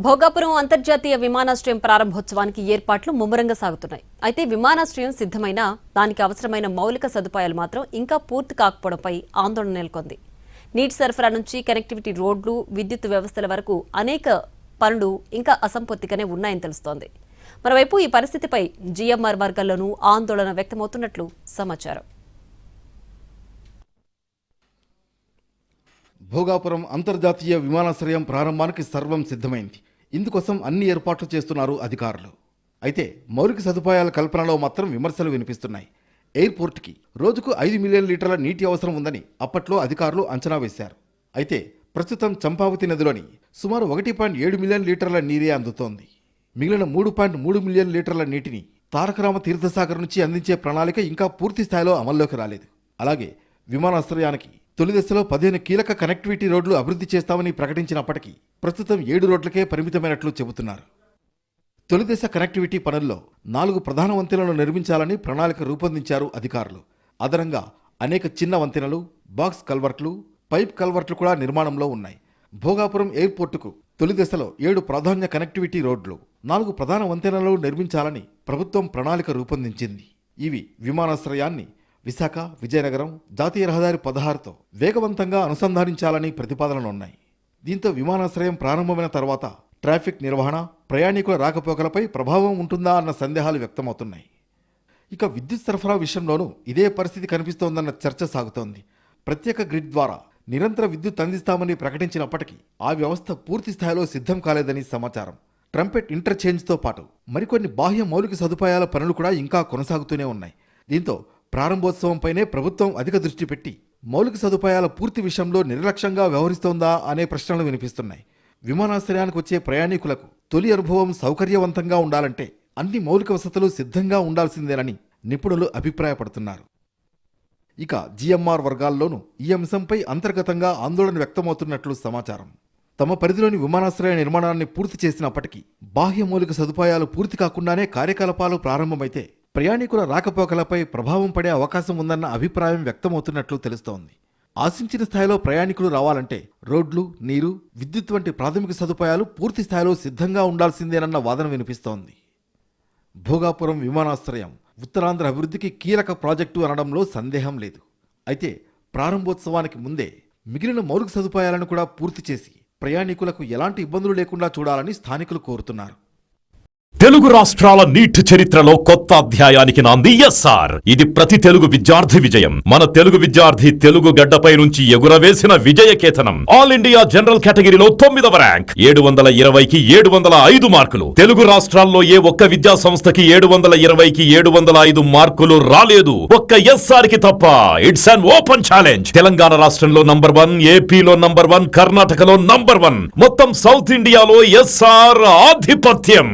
భోగాపురం అంతర్జాతీయ విమానాశ్రయం ప్రారంభోత్సవానికి ఏర్పాట్లు ముమ్మరంగా సాగుతున్నాయి. అయితే విమానాశ్రయం సిద్ధమైనా దానికి అవసరమైన మౌలిక సదుపాయాలు మాత్రం ఇంకా పూర్తి కాకపోవడంపై ఆందోళన నెలకొంది. నీటి సరఫరా నుంచి కనెక్టివిటీ రోడ్లు, విద్యుత్ వ్యవస్థల వరకు అనేక పనులు ఇంకా అసంపూర్తిగానే ఉన్నాయని తెలుస్తోంది. మరోవైపు ఈ పరిస్థితిపై జీఎంఆర్ వర్గాల్లోనూ ఆందోళన వ్యక్తమవుతున్నట్లు సమాచారం. భోగాపురం అంతర్జాతీయ విమానాశ్రయం ప్రారంభానికి సర్వం సిద్ధమైంది. ఇందుకోసం అన్ని ఏర్పాట్లు చేస్తున్నారు అధికారులు. అయితే మౌలిక సదుపాయాల కల్పనలో మాత్రం విమర్శలు వినిపిస్తున్నాయి. ఎయిర్పోర్ట్కి రోజుకు 5 మిలియన్ లీటర్ల నీటి అవసరం ఉందని అప్పట్లో అధికారులు అంచనా వేశారు. అయితే ప్రస్తుతం చంపావతి నదిలోని సుమారు 1.7 మిలియన్ లీటర్ల నీరే అందుతోంది. మిగిలిన 3.3 మిలియన్ లీటర్ల నీటిని తారకరామ తీర్థసాగర్ నుంచి అందించే ప్రణాళిక ఇంకా పూర్తి స్థాయిలో అమల్లోకి రాలేదు. అలాగే విమానాశ్రయానికి తొలి దశలో 15 కీలక కనెక్టివిటీ రోడ్లు అభివృద్ధి చేస్తామని ప్రకటించినప్పటికీ ప్రస్తుతం 7 రోడ్లకే పరిమితమైనట్లు చెబుతున్నారు. తొలి దశ కనెక్టివిటీ పనుల్లో 4 ప్రధాన వంతెనలను నిర్మించాలని ప్రణాళిక రూపొందించారు అధికారులు. అదనంగా అనేక చిన్న వంతెనలు, బాక్స్ కల్వర్ట్లు, పైప్ కల్వర్ట్లు కూడా నిర్మాణంలో ఉన్నాయి. భోగాపురం ఎయిర్పోర్టుకు తొలి దశలో 7 ప్రాధాన్య కనెక్టివిటీ రోడ్లు, 4 ప్రధాన వంతెనలు నిర్మించాలని ప్రభుత్వం ప్రణాళిక రూపొందించింది. ఇవి విమానాశ్రయాన్ని విశాఖ, విజయనగరం జాతీయ రహదారి 16తో వేగవంతంగా అనుసంధానించాలని ప్రతిపాదనలున్నాయి. దీంతో విమానాశ్రయం ప్రారంభమైన తర్వాత ట్రాఫిక్ నిర్వహణ, ప్రయాణికుల రాకపోకలపై ప్రభావం ఉంటుందా అన్న సందేహాలు వ్యక్తమవుతున్నాయి. ఇక విద్యుత్ సరఫరా విషయంలోనూ ఇదే పరిస్థితి కనిపిస్తోందన్న చర్చ సాగుతోంది. ప్రత్యేక గ్రిడ్ ద్వారా నిరంతర విద్యుత్ అందిస్తామని ప్రకటించినప్పటికీ ఆ వ్యవస్థ పూర్తి స్థాయిలో సిద్ధం కాలేదని సమాచారం. ట్రంపెట్ ఇంటర్చేంజ్తో పాటు మరికొన్ని బాహ్య మౌలిక సదుపాయాల పనులు కూడా ఇంకా కొనసాగుతూనే ఉన్నాయి. దీంతో ప్రారంభోత్సవంపైనే ప్రభుత్వం అధిక దృష్టి పెట్టి మౌలిక సదుపాయాల పూర్తి విషయంలో నిర్లక్ష్యంగా వ్యవహరిస్తోందా అనే ప్రశ్నలు వినిపిస్తున్నాయి. విమానాశ్రయానికి వచ్చే ప్రయాణికులకు తొలి అనుభవం సౌకర్యవంతంగా ఉండాలంటే అన్ని మౌలిక వసతులు సిద్ధంగా ఉండాల్సిందేనని నిపుణులు అభిప్రాయపడుతున్నారు. ఇక జీఎంఆర్ వర్గాల్లోనూ ఈ అంశంపై అంతర్గతంగా ఆందోళన వ్యక్తమవుతున్నట్లు సమాచారం. తమ పరిధిలోని విమానాశ్రయ నిర్మాణాన్ని పూర్తి చేసినప్పటికీ బాహ్య మౌలిక సదుపాయాలు పూర్తి కాకుండానే కార్యకలాపాలు ప్రారంభమైతే ప్రయాణికుల రాకపోకలపై ప్రభావం పడే అవకాశం ఉందన్న అభిప్రాయం వ్యక్తమవుతున్నట్లు తెలుస్తోంది. ఆశించిన స్థాయిలో ప్రయాణికులు రావాలంటే రోడ్లు, నీరు, విద్యుత్ వంటి ప్రాథమిక సదుపాయాలు పూర్తి స్థాయిలో సిద్ధంగా ఉండాల్సిందేనన్న వాదన వినిపిస్తోంది. భోగాపురం విమానాశ్రయం ఉత్తరాంధ్ర అభివృద్ధికి కీలక ప్రాజెక్టు అనడంలో సందేహం లేదు. అయితే ప్రారంభోత్సవానికి ముందే మిగిలిన మౌలిక సదుపాయాలను కూడా పూర్తి చేసి ప్రయాణికులకు ఎలాంటి ఇబ్బందులు లేకుండా చూడాలని స్థానికులు కోరుతున్నారు. తెలుగు రాష్ట్రాల నీట్ చరిత్రలో కొత్త అధ్యాయానికి నాంది ఎస్ఆర్. ఇది ప్రతి తెలుగు విద్యార్థి విజయం. మన తెలుగు విద్యార్థి తెలుగు గడ్డపై నుంచి ఎగురవేసిన విజయకేతనం. ఆల్ ఇండియా జనరల్ కేటగిరీలో 9వ ర్యాంక్, 720కి 705 మార్కులు. తెలుగు రాష్ట్రాల్లో ఏ ఒక్క విద్యా సంస్థకి 720కి 705 మార్కులు రాలేదు, ఒక్క ఎస్ఆర్ కి తప్ప. It's an open challenge. Telangana రాష్ట్రంలో నంబర్ 1, ఏపీలో నంబర్ 1, కర్ణాటకలో నంబర్ 1, మొత్తం సౌత్ ఇండియాలో ఎస్ఆర్ ఆధిపత్యం.